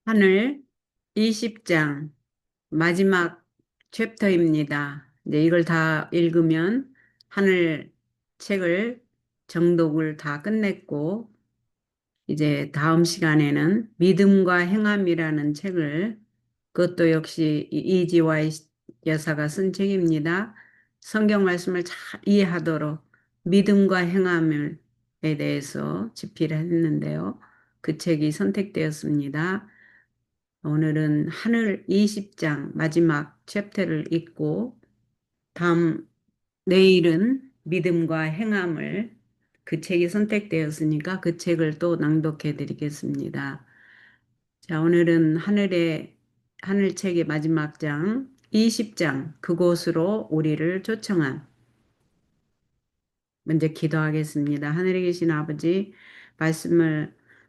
하늘 20장 마지막 챕터입니다. 이제 이걸 다 읽으면 하늘 책을 정독을 다 끝냈고 이제 다음 시간에는 믿음과 행함이라는 책을 그것도 역시 이지와이 여사가 쓴 책입니다. 성경 말씀을 잘 이해하도록 믿음과 행함에 대해서 집필을 했는데요. 그 책이 선택되었습니다. 오늘은 하늘 20장 마지막 챕터를 읽고 다음 내일은 믿음과 행함을 그 책이 선택되었으니까 그 책을 또 낭독해 드리겠습니다. 자, 오늘은 하늘책의 마지막 장 20장 그곳으로 우리를 초청함. 먼저 기도하겠습니다. 하늘에 계신 아버지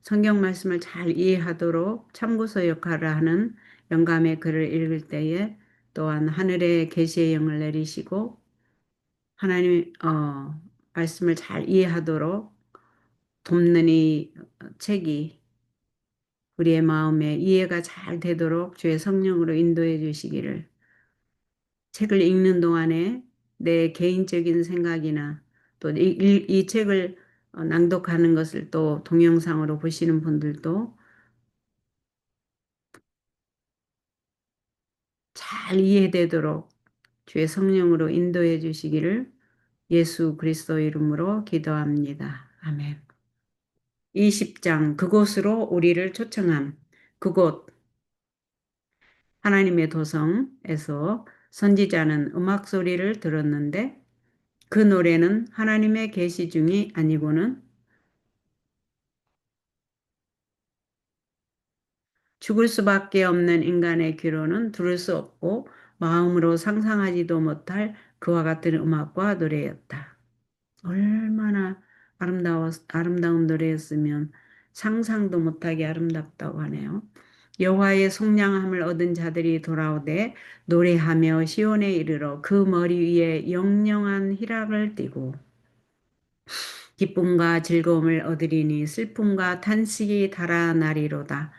성경 말씀을 잘 이해하도록 참고서 역할을 하는 영감의 글을 읽을 때에 또한 하늘에 계시의 영을 내리시고 하나님 말씀을 잘 이해하도록 돕는 이 책이 우리의 마음에 이해가 잘 되도록 주의 성령으로 인도해 주시기를 책을 읽는 동안에 내 개인적인 생각이나 또 이 책을 낭독하는 것을 또 동영상으로 보시는 분들도 잘 이해되도록 주의 성령으로 인도해 주시기를 예수 그리스도 이름으로 기도합니다. 아멘. 20장 그곳으로 우리를 초청함. 그곳 하나님의 도성에서 선지자는 음악 소리를 들었는데 그 노래는 하나님의 계시 중이 아니고는 죽을 수밖에 없는 인간의 귀로는 들을 수 없고 마음으로 상상하지도 못할 그와 같은 음악과 노래였다. 얼마나 아름다운 노래였으면 상상도 못하게 아름답다고 하네요. 여호와의 속량함을 얻은 자들이 돌아오되 노래하며 시온에 이르러 그 머리 위에 영영한 희락을 띠고 기쁨과 즐거움을 얻으리니 슬픔과 탄식이 달아나리로다.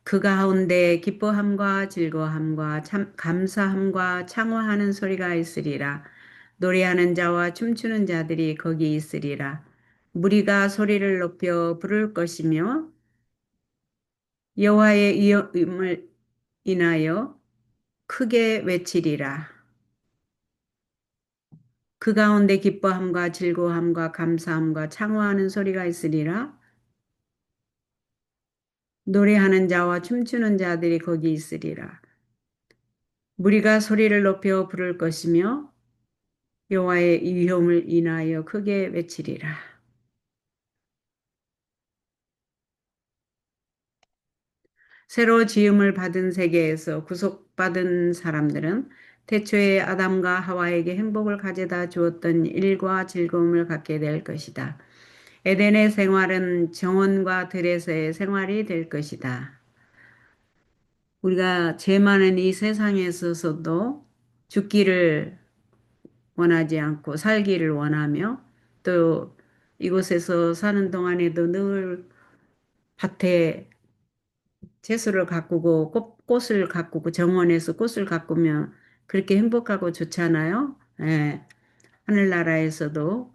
그 가운데 기뻐함과 즐거함과 감사함과 창화하는 소리가 있으리라. 노래하는 자와 춤추는 자들이 거기 있으리라. 무리가 소리를 높여 부를 것이며 여호와의 이름을 인하여 크게 외치리라. 그 가운데 기뻐함과 즐거함과 감사함과 창화하는 소리가 있으리라. 노래하는 자와 춤추는 자들이 거기 있으리라. 무리가 소리를 높여 부를 것이며 여호와의 위엄을 인하여 크게 외치리라. 새로 지음을 받은 세계에서 구속받은 사람들은 태초에 아담과 하와에게 행복을 가져다 주었던 일과 즐거움을 갖게 될 것이다. 에덴의 생활은 정원과 들에서의 생활이 될 것이다. 우리가 죄 많은 이 세상에 있어서도 죽기를 원하지 않고 살기를 원하며 또 이곳에서 사는 동안에도 늘 밭에 채소를 가꾸고 꽃을 가꾸고 정원에서 꽃을 가꾸면 그렇게 행복하고 좋잖아요. 예, 하늘나라에서도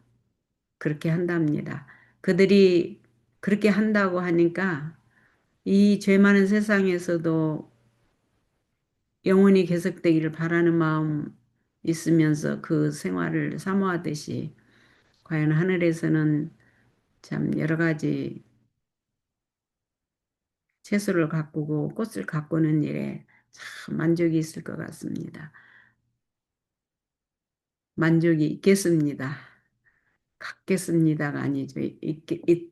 그렇게 한답니다. 그들이 그렇게 한다고 하니까 이 죄 많은 세상에서도 영원히 계속되기를 바라는 마음 있으면서 그 생활을 사모하듯이 과연 하늘에서는 참 여러 가지 채소를 가꾸고 꽃을 가꾸는 일에 참 만족이 있을 것 같습니다. 만족이 있겠습니다. 갖겠습니다가 아니죠.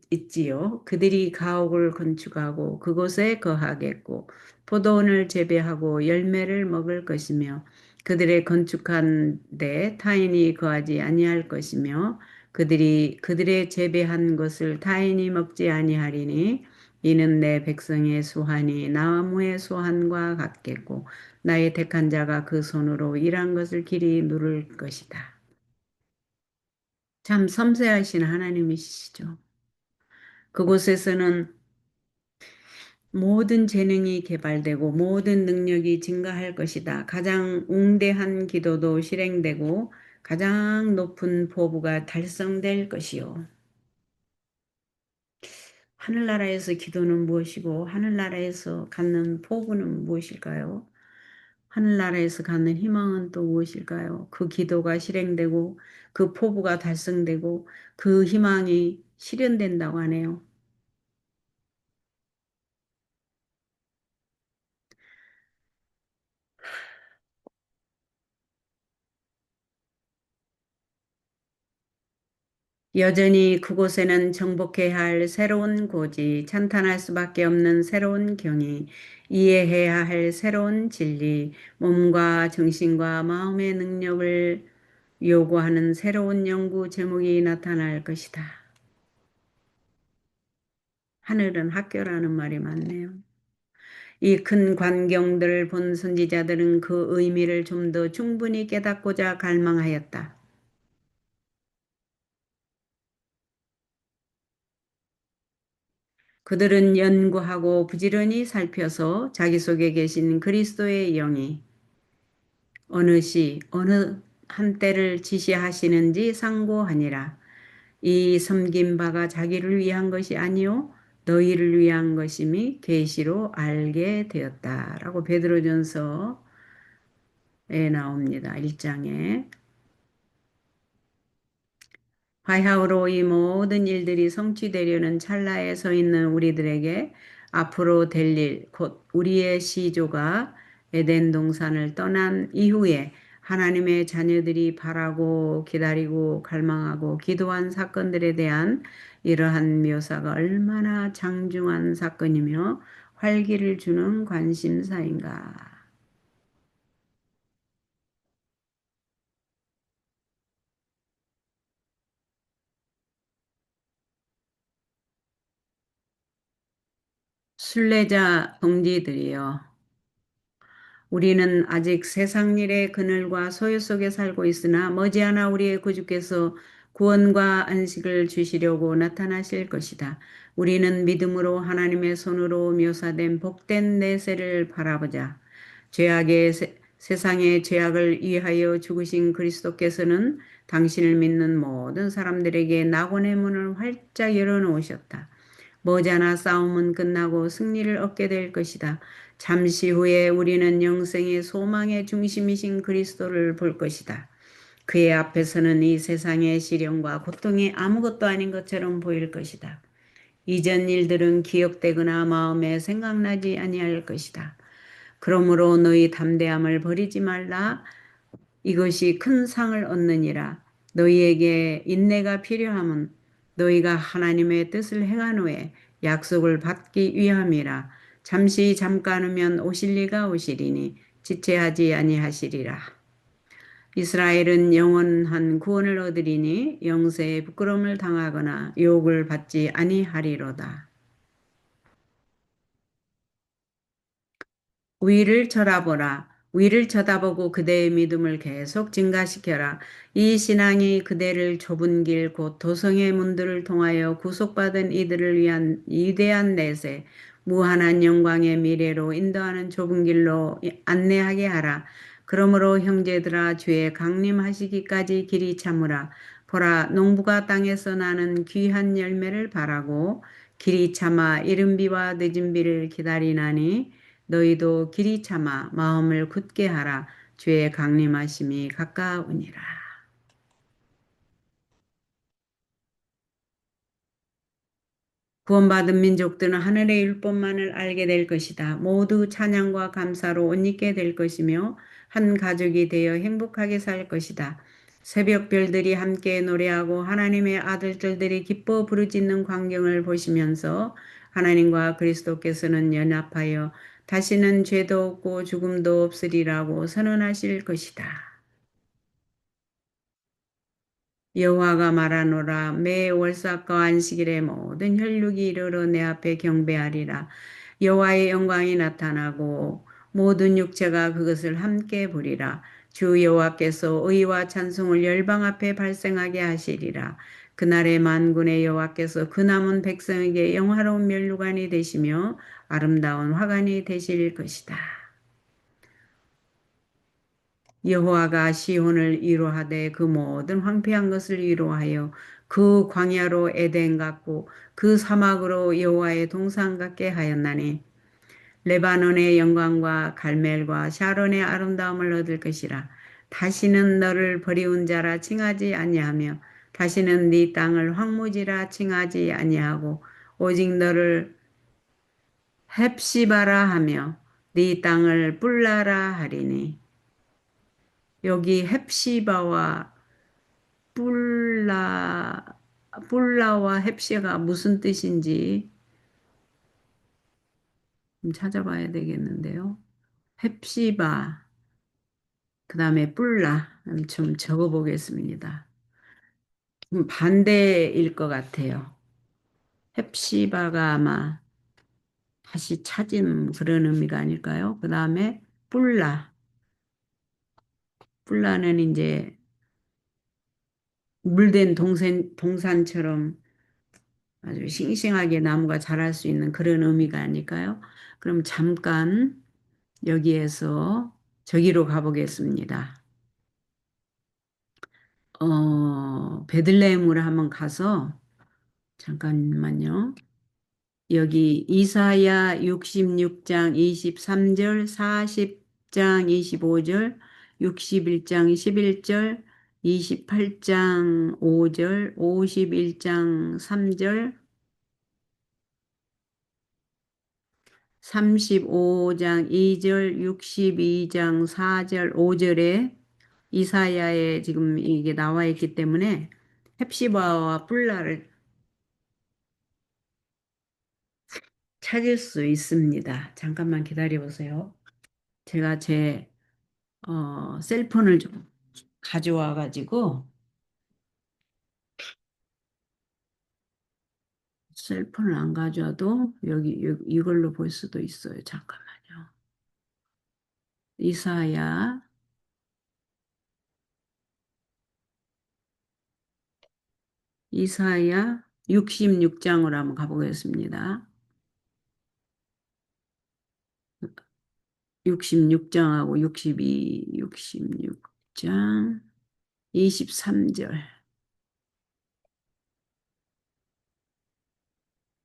있지요. 그들이 가옥을 건축하고 그곳에 거하겠고 포도원을 재배하고 열매를 먹을 것이며 그들의 건축한 데 타인이 거하지 아니할 것이며 그들의 재배한 것을 타인이 먹지 아니하리니 이는 내 백성의 수환이 나무의 수환과 같겠고 나의 택한 자가 그 손으로 일한 것을 길이 누를 것이다. 참 섬세하신 하나님이시죠. 그곳에서는 모든 재능이 개발되고 모든 능력이 증가할 것이다. 가장 웅대한 기도도 실행되고 가장 높은 포부가 달성될 것이요. 하늘나라에서 기도는 무엇이고 하늘나라에서 갖는 포부는 무엇일까요? 하늘나라에서 갖는 희망은 또 무엇일까요? 그 기도가 실행되고 그 포부가 달성되고 그 희망이 실현된다고 하네요. 여전히 그곳에는 정복해야 할 새로운 고지, 찬탄할 수밖에 없는 새로운 경이, 이해해야 할 새로운 진리, 몸과 정신과 마음의 능력을 요구하는 새로운 연구 제목이 나타날 것이다. 하늘은 학교라는 말이 많네요. 이 큰 광경들을 본 선지자들은 그 의미를 좀 더 충분히 깨닫고자 갈망하였다. 그들은 연구하고 부지런히 살펴서 자기 속에 계신 그리스도의 영이 어느 시, 어느 한때를 지시하시는지 상고하니라. 이 섬긴 바가 자기를 위한 것이 아니요 너희를 위한 것임이 계시로 알게 되었다라고 베드로전서에 나옵니다. 1장에. 바야흐로 이 모든 일들이 성취되려는 찰나에 서 있는 우리들에게 앞으로 될 일, 곧 우리의 시조가 에덴 동산을 떠난 이후에 하나님의 자녀들이 바라고 기다리고 갈망하고 기도한 사건들에 대한 이러한 묘사가 얼마나 장중한 사건이며 활기를 주는 관심사인가. 순례자 동지들이여. 우리는 아직 세상 일의 그늘과 소유 속에 살고 있으나 머지않아 우리의 구주께서 구원과 안식을 주시려고 나타나실 것이다. 우리는 믿음으로 하나님의 손으로 묘사된 복된 내세를 바라보자. 세상의 죄악을 위하여 죽으신 그리스도께서는 당신을 믿는 모든 사람들에게 낙원의 문을 활짝 열어놓으셨다. 머지않아 싸움은 끝나고 승리를 얻게 될 것이다. 잠시 후에 우리는 영생의 소망의 중심이신 그리스도를 볼 것이다. 그의 앞에서는 이 세상의 시련과 고통이 아무것도 아닌 것처럼 보일 것이다. 이전 일들은 기억되거나 마음에 생각나지 아니할 것이다. 그러므로 너희 담대함을 버리지 말라. 이것이 큰 상을 얻느니라. 너희에게 인내가 필요함은 너희가 하나님의 뜻을 행한 후에 약속을 받기 위함이라. 잠시 잠깐이면 오실 리가 오시리니 지체하지 아니하시리라. 이스라엘은 영원한 구원을 얻으리니 영세의 부끄러움을 당하거나 욕을 받지 아니하리로다. 위를 쳐다보라. 위를 쳐다보고 그대의 믿음을 계속 증가시켜라. 이 신앙이 그대를 좁은 길 곧 도성의 문들을 통하여 구속받은 이들을 위한 위대한 내세, 무한한 영광의 미래로 인도하는 좁은 길로 안내하게 하라. 그러므로 형제들아 주의 강림하시기까지 길이 참으라. 보라 농부가 땅에서 나는 귀한 열매를 바라고 길이 참아 이른 비와 늦은 비를 기다리나니 너희도 길이 참아 마음을 굳게 하라. 주의 강림하심이 가까우니라. 구원받은 민족들은 하늘의 율법만을 알게 될 것이다. 모두 찬양과 감사로 옷 입게 될 것이며 한 가족이 되어 행복하게 살 것이다. 새벽 별들이 함께 노래하고 하나님의 아들들이 기뻐 부르짖는 광경을 보시면서 하나님과 그리스도께서는 연합하여 다시는 죄도 없고 죽음도 없으리라고 선언하실 것이다. 여호와가 말하노라. 매 월삭과 안식일에 모든 혈육이 이르러 내 앞에 경배하리라. 여호와의 영광이 나타나고 모든 육체가 그것을 함께 보리라. 주 여호와께서 의와 찬송을 열방 앞에 발생하게 하시리라. 그날의 만군의 여호와께서 그 남은 백성에게 영화로운 면류관이 되시며 아름다운 화관이 되실 것이다. 여호와가 시온을 위로하되 그 모든 황폐한 것을 위로하여 그 광야로 에덴 같고 그 사막으로 여호와의 동산 같게 하였나니 레바논의 영광과 갈멜과 샤론의 아름다움을 얻을 것이라. 다시는 너를 버리운 자라 칭하지 아니하며 다시는 네 땅을 황무지라 칭하지 아니하고 오직 너를 헵시바라 하며 네 땅을 뿔라라 하리니. 여기 헵시바와 뿔라 뿔라와 헵시가 무슨 뜻인지 좀 찾아봐야 되겠는데요. 헵시바 그 다음에 뿔라 좀 적어보겠습니다. 반대일 것 같아요. 헵시바가 아마 다시 찾은 그런 의미가 아닐까요? 그 다음에 뿔라. 뿔라는 이제 물된 동산처럼 아주 싱싱하게 나무가 자랄 수 있는 그런 의미가 아닐까요? 그럼 잠깐 여기에서 저기로 가보겠습니다. 베들레헴으로 한번 가서 잠깐만요. 여기 이사야 66장 23절, 40장 25절, 61장 11절, 28장 5절, 51장 3절, 35장 2절, 62장 4절, 5절에 이사야에 지금 이게 나와 있기 때문에 헵시바와 뿔라를 찾을 수 있습니다. 잠깐만 기다려 보세요. 제가 제 셀폰을 좀 가져와 가지고 셀폰을 안 가져와도 여기 이걸로 볼 수도 있어요. 잠깐만요. 이사야 이사야 66장으로 한번 가보겠습니다. 66장하고 66장 23절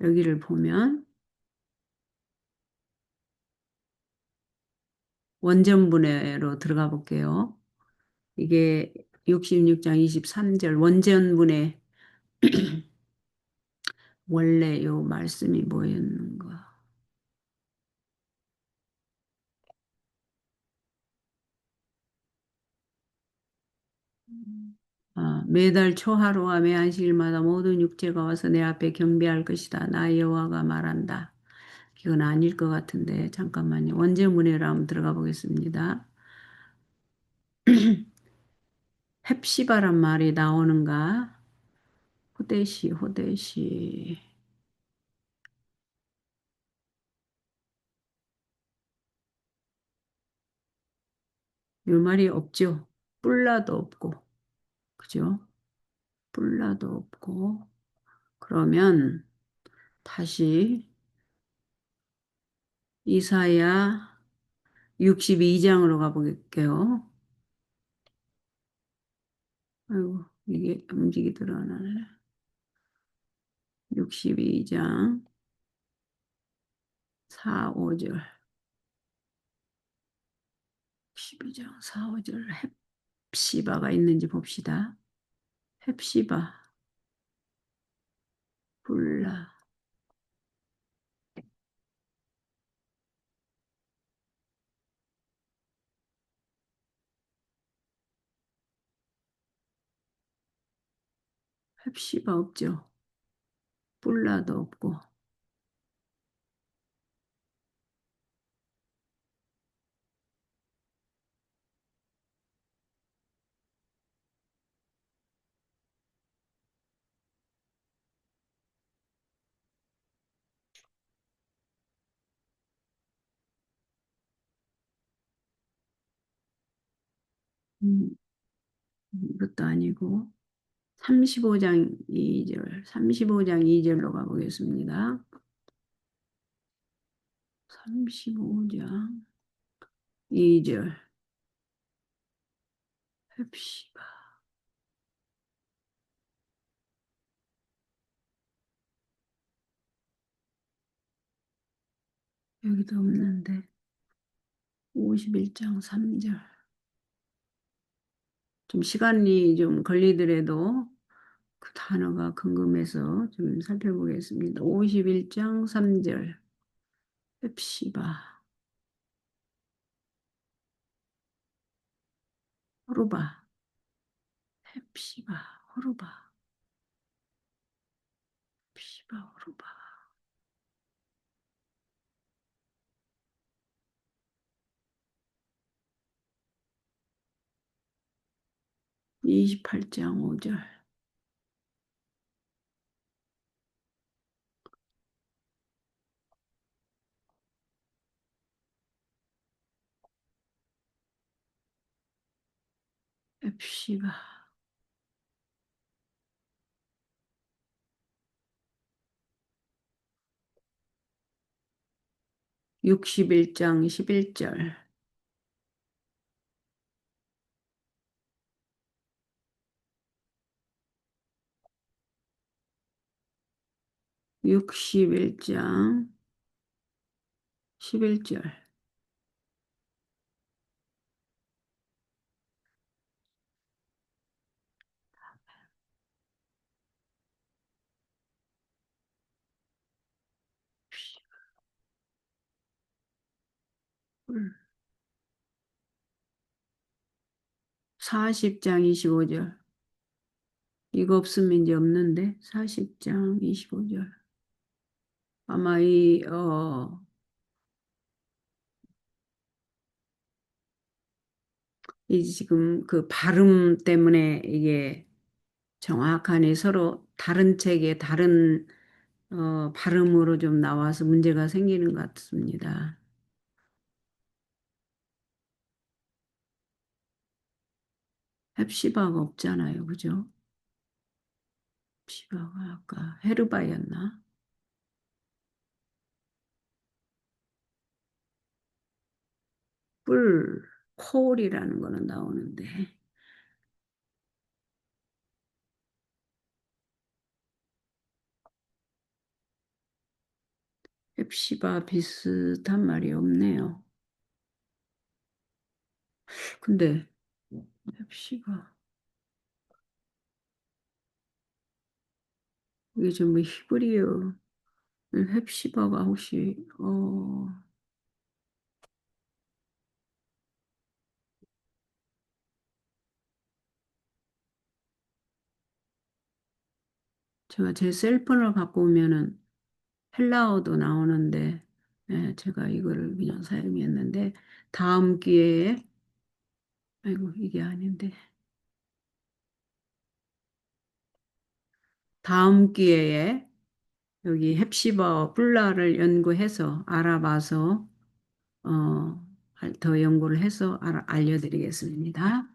여기를 보면 원전분해로 들어가 볼게요. 이게 66장 23절 원전분해 원래 요 말씀이 뭐였는가? 매달 초하루와 매한시일마다 모든 육체가 와서 내 앞에 경배할 것이다. 나 여호와가 말한다. 이건 아닐 것 같은데 잠깐만요. 원제문해로 한번 들어가 보겠습니다. 헵시바란 말이 나오는가? 호데시. 이 말이 없죠. 뿔라도 없고, 그죠? 뿔라도 없고. 그러면 다시 이사야 62장으로 가볼게요. 아이고, 이게 움직이더라. 62장 4, 5절. 12장 4, 5절 헵시바가 있는지 봅시다. 헵시바, 뿔라, 헵시바 없죠. 뿔라도 없고. 음, 이것도 아니고. 35장 2절, 35장 2절로 가보겠습니다. 35장 2절, 헵시바. 여기도 없는데, 51장 3절. 좀 시간이 좀 걸리더라도 그 단어가 궁금해서 좀 살펴보겠습니다. 51장 3절, 헵시바, 호르바, 헵시바, 호르바, 헵시바, 호르바. 28장 5절, 헵시바. 61장 11절, 61장 11절. 헵시바. 40장 25절. 이거 없으면 이제 없는데, 40장 25절. 아마 이 지금 그 발음 때문에 이게 정확하니 서로 다른 책에 다른 발음으로 좀 나와서 문제가 생기는 것 같습니다. 헵시바가 없잖아요. 그죠? 헵시바가 아까 헤르바였나? 뿔, 콜이라는 거는 나오는데 헵시바 비슷한 말이 없네요. 근데 헵시바 이게 전부 히브리어 헵시바가 혹시 제가 제 셀폰을 갖고 오면은 헬라어도 나오는데 예, 제가 이거를 그냥 사용했는데 다음 기회에 아이고 이게 아닌데 다음 기회에 여기 헵시바 뿔라를 연구해서 알아봐서 더 연구를 해서 알려드리겠습니다.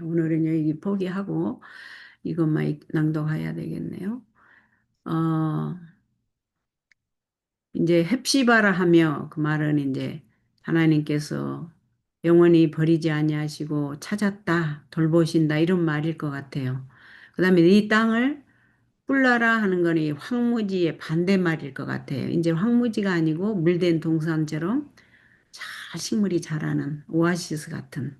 오늘은 여기 포기하고 이것만 낭독해야 되겠네요. 어, 이제 헵시바라 하며 그 말은 이제 하나님께서 영원히 버리지 아니하시고 찾았다, 돌보신다 이런 말일 것 같아요. 그다음에 이 땅을 뿔라라 하는 건 이 황무지의 반대말일 것 같아요. 이제 황무지가 아니고 물된 동산처럼 잘 식물이 자라는 오아시스 같은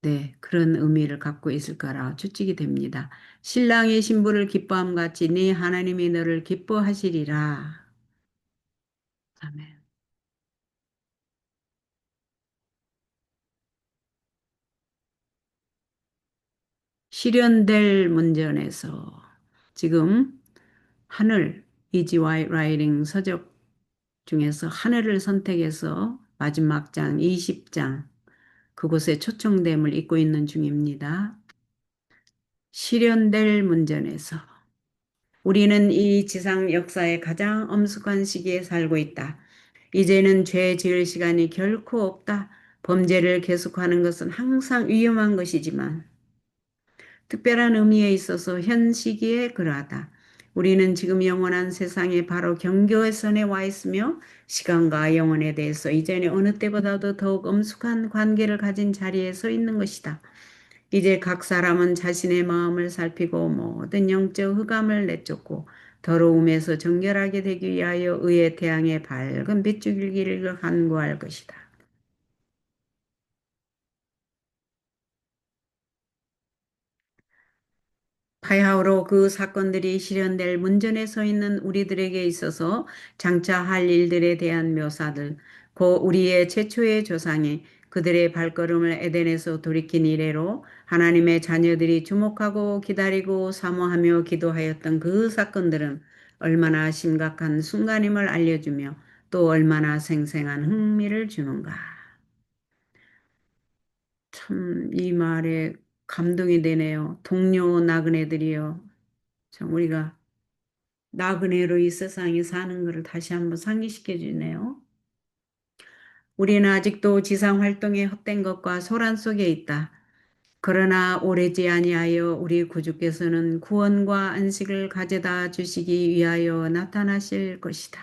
네, 그런 의미를 갖고 있을 거라 추측이 됩니다. 신랑이 신부를 기뻐함 같이 네 하나님이 너를 기뻐하시리라. 아멘. 실현될 문전에서 지금 하늘 이지 라이팅 서적 중에서 하늘을 선택해서 마지막 장 20장 그곳에 초청됨을 읽고 있는 중입니다. 실현될 문전에서 우리는 이 지상 역사의 가장 엄숙한 시기에 살고 있다. 이제는 죄 지을 시간이 결코 없다. 범죄를 계속하는 것은 항상 위험한 것이지만 특별한 의미에 있어서 현 시기에 그러하다. 우리는 지금 영원한 세상에 바로 경계선에 와 있으며 시간과 영혼에 대해서 이전에 어느 때보다도 더욱 엄숙한 관계를 가진 자리에 서 있는 것이다. 이제 각 사람은 자신의 마음을 살피고 모든 영적 흑암을 내쫓고 더러움에서 정결하게 되기 위하여 의의 태양의 밝은 빛줄기를 간구할 것이다. 파야흐로 그 사건들이 실현될 문전에 서 있는 우리들에게 있어서 장차 할 일들에 대한 묘사들, 고 우리의 최초의 조상이 그들의 발걸음을 에덴에서 돌이킨 이래로 하나님의 자녀들이 주목하고 기다리고 사모하며 기도하였던 그 사건들은 얼마나 심각한 순간임을 알려주며 또 얼마나 생생한 흥미를 주는가. 참 이 말에 감동이 되네요. 동료 나그네들이요. 참 우리가 나그네로 이 세상에 사는 것을 다시 한번 상기시켜 주네요. 우리는 아직도 지상 활동에 헛된 것과 소란 속에 있다. 그러나 오래지 아니하여 우리 구주께서는 구원과 안식을 가져다 주시기 위하여 나타나실 것이다.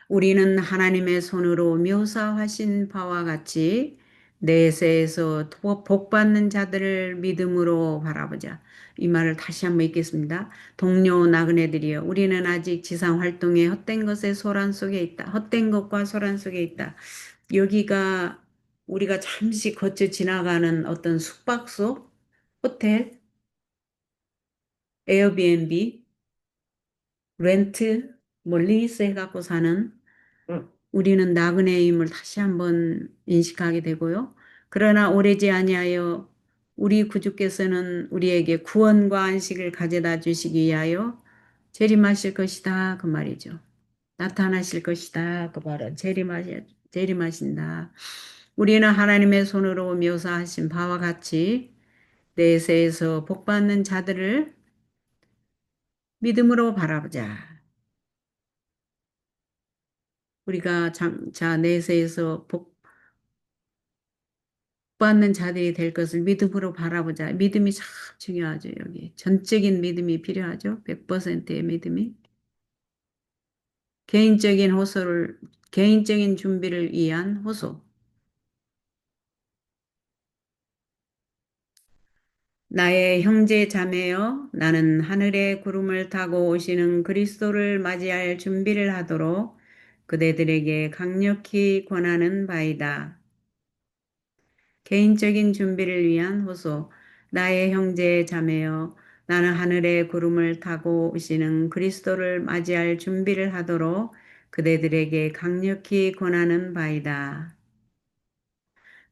우리는 하나님의 손으로 묘사하신 바와 같이 내세에서 복받는 자들을 믿음으로 바라보자. 이 말을 다시 한번 읽겠습니다. 동료 나그네들이여, 우리는 아직 지상 활동에 헛된 것의 소란 속에 있다. 헛된 것과 소란 속에 있다. 여기가 우리가 잠시 거쳐 지나가는 어떤 숙박소, 호텔, 에어비앤비, 렌트, 뭐 리스 해갖고 사는 우리는 나그네임을 다시 한번 인식하게 되고요. 그러나 오래지 아니하여 우리 구주께서는 우리에게 구원과 안식을 가져다 주시기 위하여 재림하실 것이다 그 말이죠. 나타나실 것이다 그 말은 재림하신다. 우리는 하나님의 손으로 묘사하신 바와 같이 내세에서 복받는 자들을 믿음으로 바라보자. 우리가 자 내세에서 받는 자들이 될 것을 믿음으로 바라보자. 믿음이 참 중요하죠, 여기. 전적인 믿음이 필요하죠. 100%의 믿음이. 개인적인 준비를 위한 호소. 나의 형제 자매여, 나는 하늘의 구름을 타고 오시는 그리스도를 맞이할 준비를 하도록 그대들에게 강력히 권하는 바이다. 개인적인 준비를 위한 호소. 나의 형제 자매여, 나는 하늘의 구름을 타고 오시는 그리스도를 맞이할 준비를 하도록 그대들에게 강력히 권하는 바이다.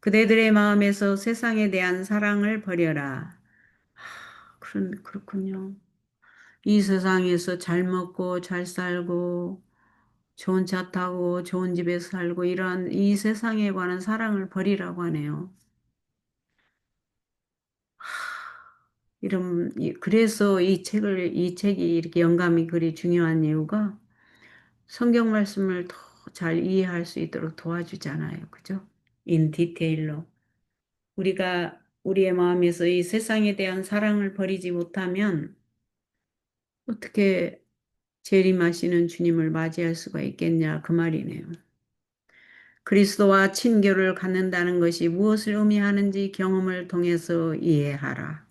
그대들의 마음에서 세상에 대한 사랑을 버려라. 그렇군요. 이 세상에서 잘 먹고 잘 살고 좋은 차 타고 좋은 집에 살고 이러한 이 세상에 관한 사랑을 버리라고 하네요. 그래서 이 책이 이렇게 영감이 그리 중요한 이유가 성경 말씀을 더 잘 이해할 수 있도록 도와주잖아요. 그죠? 인 디테일로. 우리가 우리의 마음에서 이 세상에 대한 사랑을 버리지 못하면 어떻게 재림하시는 주님을 맞이할 수가 있겠냐 그 말이네요. 그리스도와 친교를 갖는다는 것이 무엇을 의미하는지 경험을 통해서 이해하라.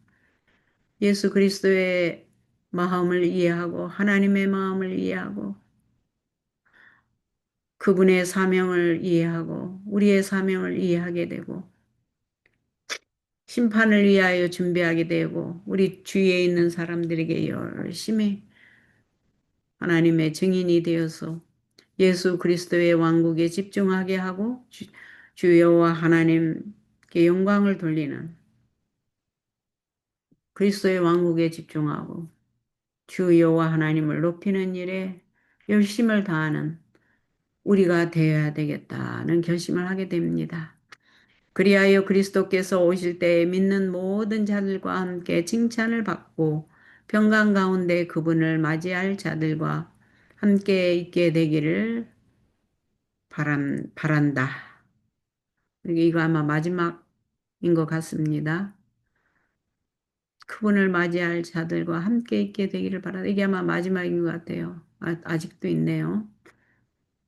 예수 그리스도의 마음을 이해하고 하나님의 마음을 이해하고 그분의 사명을 이해하고 우리의 사명을 이해하게 되고 심판을 위하여 준비하게 되고 우리 주위에 있는 사람들에게 열심히 하나님의 증인이 되어서 예수 그리스도의 왕국에 집중하게 하고 주 여호와 하나님께 영광을 돌리는 그리스도의 왕국에 집중하고 주 여호와 하나님을 높이는 일에 열심을 다하는 우리가 되어야 되겠다는 결심을 하게 됩니다. 그리하여 그리스도께서 오실 때에 믿는 모든 자들과 함께 칭찬을 받고 평강 가운데 그분을 맞이할 자들과 함께 있게 되기를 바란다. 이거 아마 마지막 것 같습니다. 그분을 맞이할 자들과 함께 있게 되기를 바라. 이게 아마 마지막인 것 같아요. 아직도 있네요.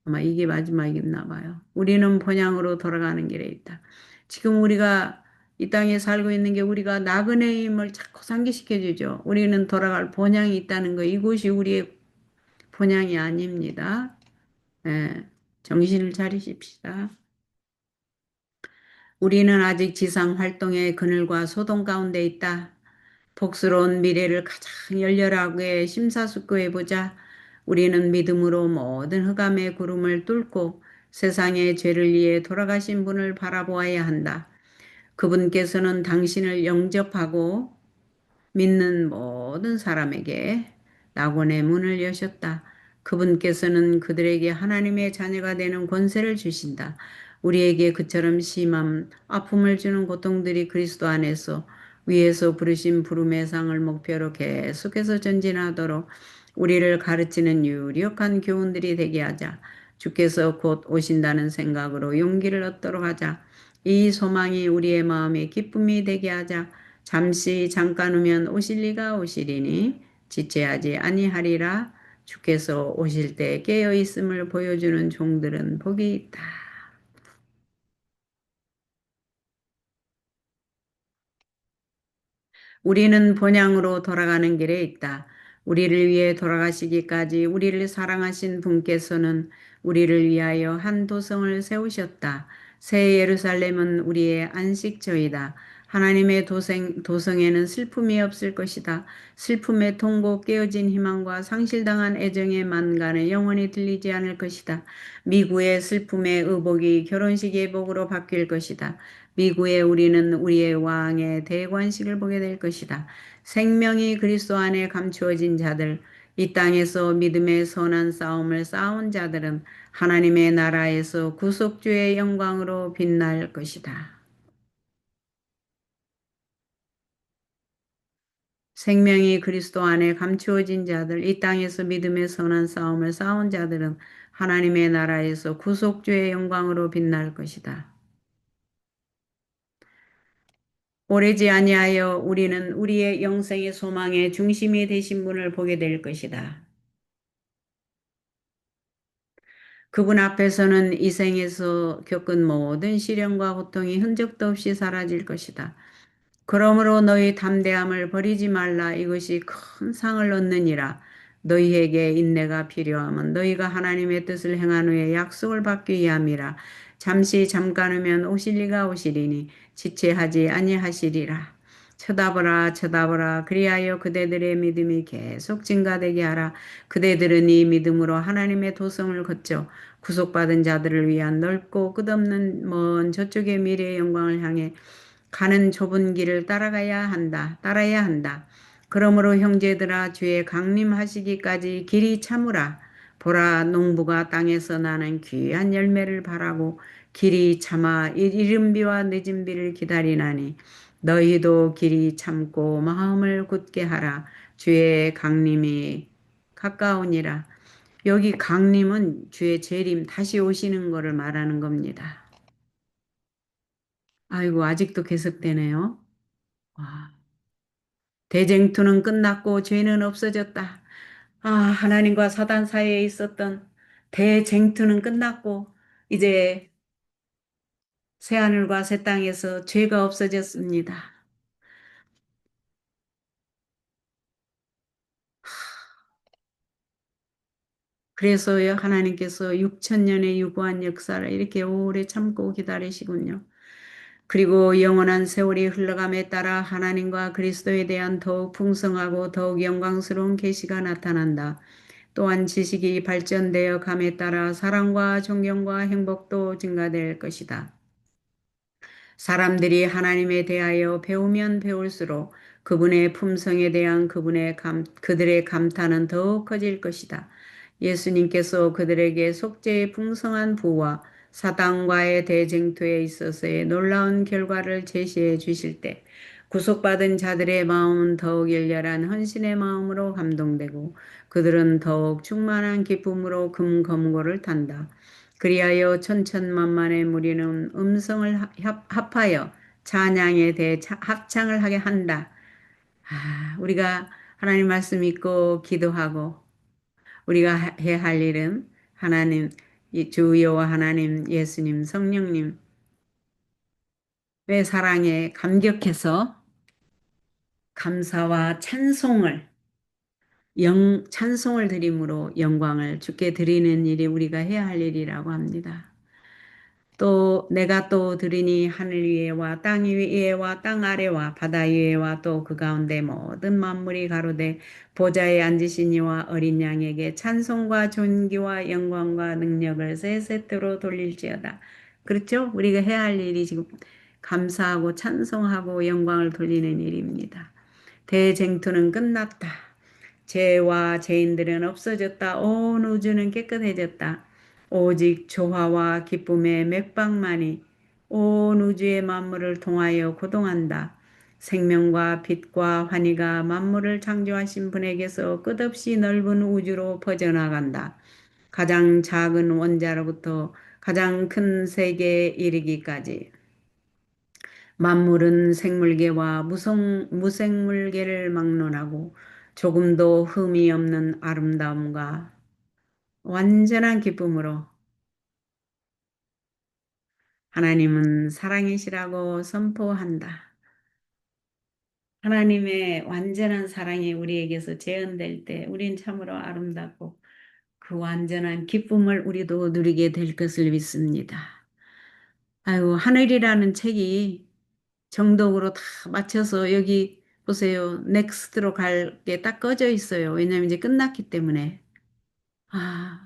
아마 이게 마지막이었나 봐요. 우리는 본향으로 돌아가는 길에 있다. 지금 우리가 이 땅에 살고 있는 게 우리가 나그네의 힘을 자꾸 상기시켜 주죠. 우리는 돌아갈 본향이 있다는 거. 이곳이 우리의 본향이 아닙니다. 예, 정신을 차리십시다. 우리는 아직 지상 활동의 그늘과 소동 가운데 있다. 복스러운 미래를 가장 열렬하게 심사숙고해 보자. 우리는 믿음으로 모든 흑암의 구름을 뚫고 세상의 죄를 위해 돌아가신 분을 바라보아야 한다. 그분께서는 당신을 영접하고 믿는 모든 사람에게 낙원의 문을 여셨다. 그분께서는 그들에게 하나님의 자녀가 되는 권세를 주신다. 우리에게 그처럼 심한 아픔을 주는 고통들이 그리스도 안에서 위에서 부르신 부름의 상을 목표로 계속해서 전진하도록 우리를 가르치는 유력한 교훈들이 되게 하자. 주께서 곧 오신다는 생각으로 용기를 얻도록 하자. 이 소망이 우리의 마음에 기쁨이 되게 하자. 잠시 잠깐 후면 오실 리가 오시리니 지체하지 아니하리라. 주께서 오실 때 깨어 있음을 보여주는 종들은 복이 있다. 우리는 본향으로 돌아가는 길에 있다. 우리를 위해 돌아가시기까지 우리를 사랑하신 분께서는 우리를 위하여 한 도성을 세우셨다. 새 예루살렘은 우리의 안식처이다. 하나님의 도성에는 슬픔이 없을 것이다. 슬픔의 통고 깨어진 희망과 상실당한 애정의 만가는 영원히 들리지 않을 것이다. 미구의 슬픔의 의복이 결혼식 예복으로 바뀔 것이다. 미구에 우리는 우리의 왕의 대관식을 보게 될 것이다. 생명이 그리스도 안에 감추어진 자들, 이 땅에서 믿음의 선한 싸움을 싸운 자들은 하나님의 나라에서 구속주의 영광으로 빛날 것이다. 생명이 그리스도 안에 감추어진 자들, 이 땅에서 믿음의 선한 싸움을 싸운 자들은 하나님의 나라에서 구속주의 영광으로 빛날 것이다. 오래지 아니하여 우리는 우리의 영생의 소망의 중심이 되신 분을 보게 될 것이다. 그분 앞에서는 이 생에서 겪은 모든 시련과 고통이 흔적도 없이 사라질 것이다. 그러므로 너희 담대함을 버리지 말라. 이것이 큰 상을 얻느니라. 너희에게 인내가 필요함은 너희가 하나님의 뜻을 행한 후에 약속을 받기 위함이라. 잠시 잠깐 후면 오실 리가 오시리니 지체하지 아니하시리라. 쳐다보라 쳐다보라. 그리하여 그대들의 믿음이 계속 증가되게 하라. 그대들은 이 믿음으로 하나님의 도성을 거쳐 구속받은 자들을 위한 넓고 끝없는 먼 저쪽의 미래의 영광을 향해 가는 좁은 길을 따라야 한다. 그러므로 형제들아 주의 강림하시기까지 길이 참으라. 보라 농부가 땅에서 나는 귀한 열매를 바라고 길이 참아 이른 비와 늦은 비를 기다리나니 너희도 길이 참고 마음을 굳게 하라. 주의 강림이 가까우니라. 여기 강림은 주의 재림 다시 오시는 것을 말하는 겁니다. 아이고 아직도 계속되네요. 와. 대쟁투는 끝났고 죄는 없어졌다. 아, 하나님과 사단 사이에 있었던 대쟁투는 끝났고 이제 새하늘과 새 땅에서 죄가 없어졌습니다. 그래서 하나님께서 6천년의 유구한 역사를 이렇게 오래 참고 기다리시군요. 그리고 영원한 세월이 흘러감에 따라 하나님과 그리스도에 대한 더욱 풍성하고 더욱 영광스러운 계시가 나타난다. 또한 지식이 발전되어 감에 따라 사랑과 존경과 행복도 증가될 것이다. 사람들이 하나님에 대하여 배우면 배울수록 그분의 품성에 대한 그들의 감탄은 더욱 커질 것이다. 예수님께서 그들에게 속죄의 풍성한 부와 사단과의 대쟁투에 있어서의 놀라운 결과를 제시해 주실 때 구속받은 자들의 마음은 더욱 열렬한 헌신의 마음으로 감동되고 그들은 더욱 충만한 기쁨으로 금검고를 탄다. 그리하여 천천만만의 무리는 음성을 합하여 찬양에 대해 합창을 하게 한다. 우리가 하나님 말씀 읽고 기도하고 우리가 해야 할 일은 하나님, 주 여호와 하나님, 예수님, 성령님의 사랑에 감격해서 감사와 찬송을 드림으로 영광을 주께 드리는 일이 우리가 해야 할 일이라고 합니다. 또 내가 또 들으니 하늘 위에와 땅 위에와 땅 아래와 바다 위에와 또 그 가운데 모든 만물이 가로되 보좌에 앉으신 이와 어린 양에게 찬송과 존귀와 영광과 능력을 세 세트로 돌릴지어다. 그렇죠? 우리가 해야 할 일이 지금 감사하고 찬송하고 영광을 돌리는 일입니다. 대쟁투는 끝났다. 죄와 죄인들은 없어졌다. 온 우주는 깨끗해졌다. 오직 조화와 기쁨의 맥박만이 온 우주의 만물을 통하여 고동한다. 생명과 빛과 환희가 만물을 창조하신 분에게서 끝없이 넓은 우주로 퍼져나간다. 가장 작은 원자로부터 가장 큰 세계에 이르기까지. 만물은 생물계와 무생물계를 막론하고 조금도 흠이 없는 아름다움과 완전한 기쁨으로 하나님은 사랑이시라고 선포한다. 하나님의 완전한 사랑이 우리에게서 재현될 때 우린 참으로 아름답고 그 완전한 기쁨을 우리도 누리게 될 것을 믿습니다. 아이고, 하늘이라는 책이 정독으로 다 맞춰서 여기 보세요. 넥스트로 갈 게 딱 꺼져 있어요. 왜냐하면 이제 끝났기 때문에.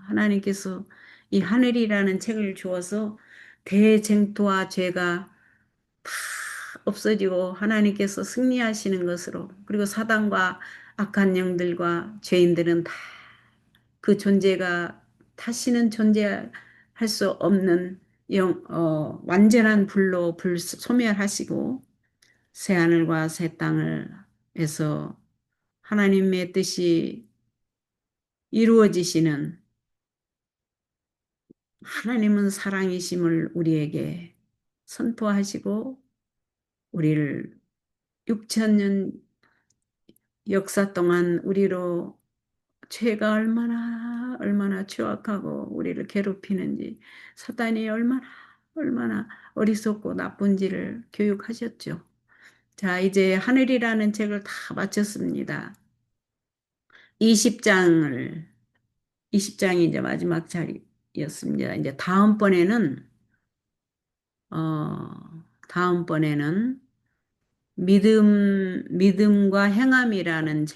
하나님께서 이 하늘이라는 책을 주어서 대쟁투와 죄가 다 없어지고 하나님께서 승리하시는 것으로 그리고 사단과 악한 영들과 죄인들은 다 그 존재가 다시는 존재할 수 없는 완전한 불로 소멸하시고 새하늘과 새 땅을 해서 하나님의 뜻이 이루어지시는 하나님은 사랑이심을 우리에게 선포하시고 우리를 6천년 역사 동안 우리로 죄가 얼마나 추악하고 우리를 괴롭히는지 사단이 얼마나 어리석고 나쁜지를 교육하셨죠. 자, 이제 하늘이라는 책을 다 마쳤습니다. 20장이 이제 마지막 자리였습니다. 이제 다음번에는 믿음과 행함이라는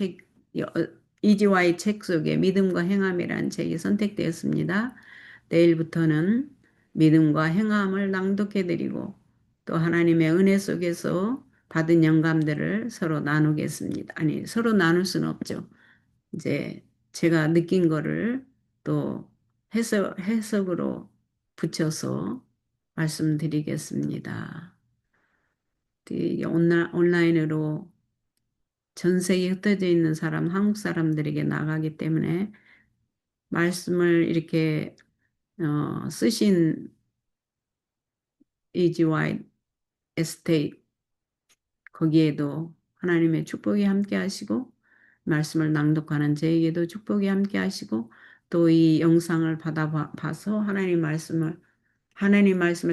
이지와의 책 속에 믿음과 행함이라는 책이 선택되었습니다. 내일부터는 믿음과 행함을 낭독해드리고 또 하나님의 은혜 속에서 받은 영감들을 서로 나누겠습니다. 아니, 서로 나눌 수는 없죠. 이제 제가 느낀 거를 또 해석으로 붙여서 말씀드리겠습니다. 온라인으로 전 세계에 흩어져 있는 한국 사람들에게 나가기 때문에 말씀을 이렇게 쓰신 EGY 에스테이트 거기에도 하나님의 축복이 함께 하시고 말씀을 낭독하는 저에게도 축복이 함께 하시고 또 이 영상을 받아봐서 하나님 말씀을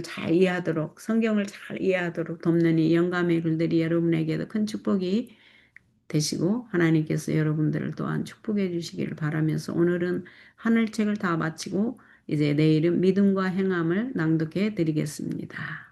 잘 이해하도록 성경을 잘 이해하도록 돕는 이 영감의 글들이 여러분에게도 큰 축복이 되시고 하나님께서 여러분들을 또한 축복해 주시기를 바라면서 오늘은 하늘책을 다 마치고 이제 내일은 믿음과 행함을 낭독해 드리겠습니다.